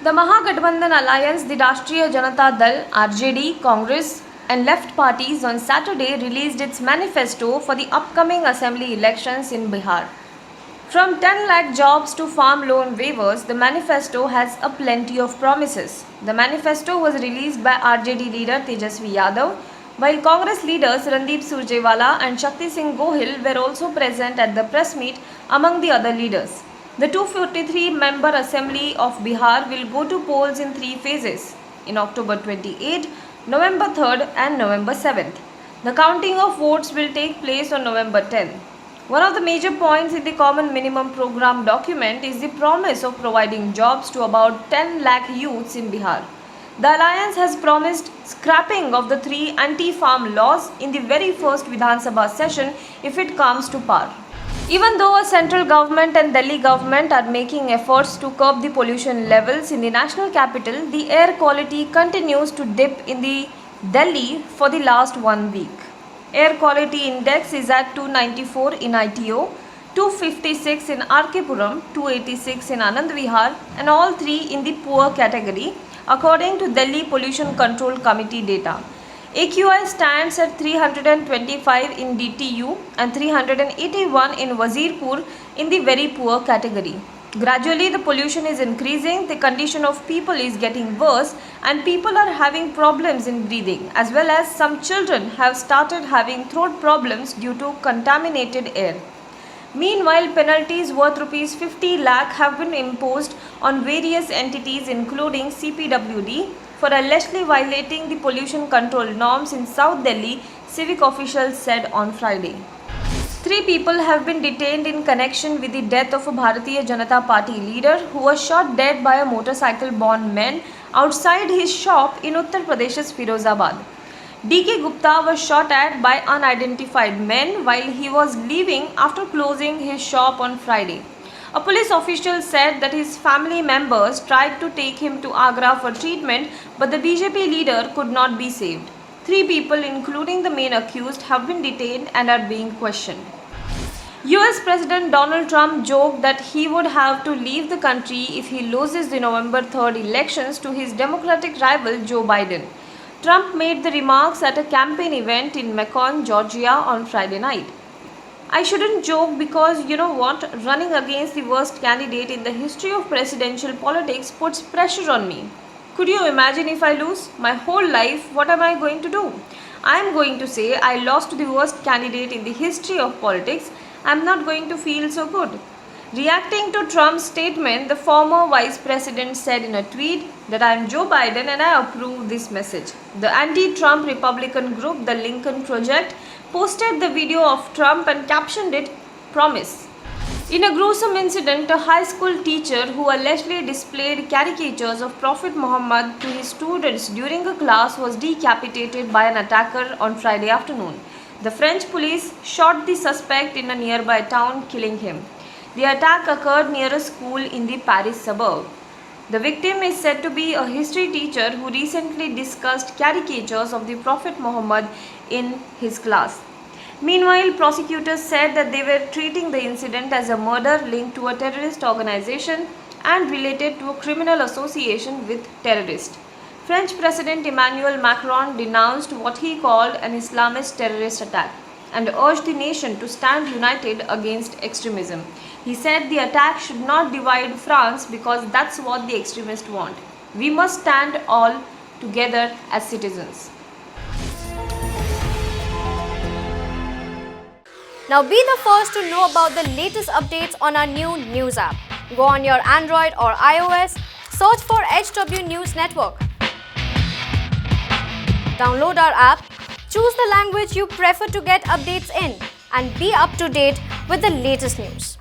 The Mahagathbandhan Alliance, the Rashtriya Janata Dal, RJD, Congress and left parties on Saturday released its manifesto for the upcoming assembly elections in Bihar. From 10 lakh jobs to farm loan waivers, the manifesto has a plenty of promises. The manifesto was released by RJD leader Tejasvi Yadav, while Congress leaders Randeep Surjewala and Shakti Singh Gohil were also present at the press meet among the other leaders. The 243-member Assembly of Bihar will go to polls in 3 phases in October 28, November 3rd and November 7th. The counting of votes will take place on November 10th. One of the major points in the Common Minimum Program document is the promise of providing jobs to about 10 lakh youths in Bihar. The alliance has promised scrapping of the 3 anti-farm laws in the very first Vidhan Sabha session if it comes to power. Even though a central government and Delhi government are making efforts to curb the pollution levels in the national capital, the air quality continues to dip in the Delhi for the last 1 week. Air quality index is at 294 in ITO, 256 in RK Puram, 286 in Anand Vihar and all 3 in the poor category according to Delhi Pollution Control Committee data. AQI stands at 325 in DTU and 381 in Wazirpur in the very poor category. Gradually the pollution is increasing, the condition of people is getting worse and people are having problems in breathing, as well as some children have started having throat problems due to contaminated air. Meanwhile, penalties worth Rs 50 lakh have been imposed on various entities including CPWD for allegedly violating the pollution control norms in South Delhi, civic officials said on Friday. 3 people have been detained in connection with the death of a Bharatiya Janata Party leader who was shot dead by a motorcycle-borne man outside his shop in Uttar Pradesh's Firozabad. D.K. Gupta was shot at by unidentified men while he was leaving after closing his shop on Friday. A police official said that his family members tried to take him to Agra for treatment, but the BJP leader could not be saved. 3 people, including the main accused, have been detained and are being questioned. US President Donald Trump joked that he would have to leave the country if he loses the November 3rd elections to his Democratic rival Joe Biden. Trump made the remarks at a campaign event in Macon, Georgia on Friday night. I shouldn't joke because you know what, running against the worst candidate in the history of presidential politics puts pressure on me. Could you imagine if I lose? My whole life, what am I going to do? I am going to say I lost to the worst candidate in the history of politics. I am not going to feel so good. Reacting to Trump's statement, the former vice president said in a tweet that I am Joe Biden and I approve this message. The anti-Trump Republican group, the Lincoln Project, posted the video of Trump and captioned it, "Promise." In a gruesome incident, a high school teacher who allegedly displayed caricatures of Prophet Muhammad to his students during a class was decapitated by an attacker on Friday afternoon. The French police shot the suspect in a nearby town, killing him. The attack occurred near a school in the Paris suburb. The victim is said to be a history teacher who recently discussed caricatures of the Prophet Muhammad in his class. Meanwhile, prosecutors said that they were treating the incident as a murder linked to a terrorist organization and related to a criminal association with terrorists. French President Emmanuel Macron denounced what he called an Islamist terrorist attack and urged the nation to stand united against extremism. He said the attack should not divide France because that's what the extremists want. We must stand all together as citizens. Now be the first to know about the latest updates on our new news app. Go on your Android or iOS, search for HW News Network. Download our app, choose the language you prefer to get updates in, and be up to date with the latest news.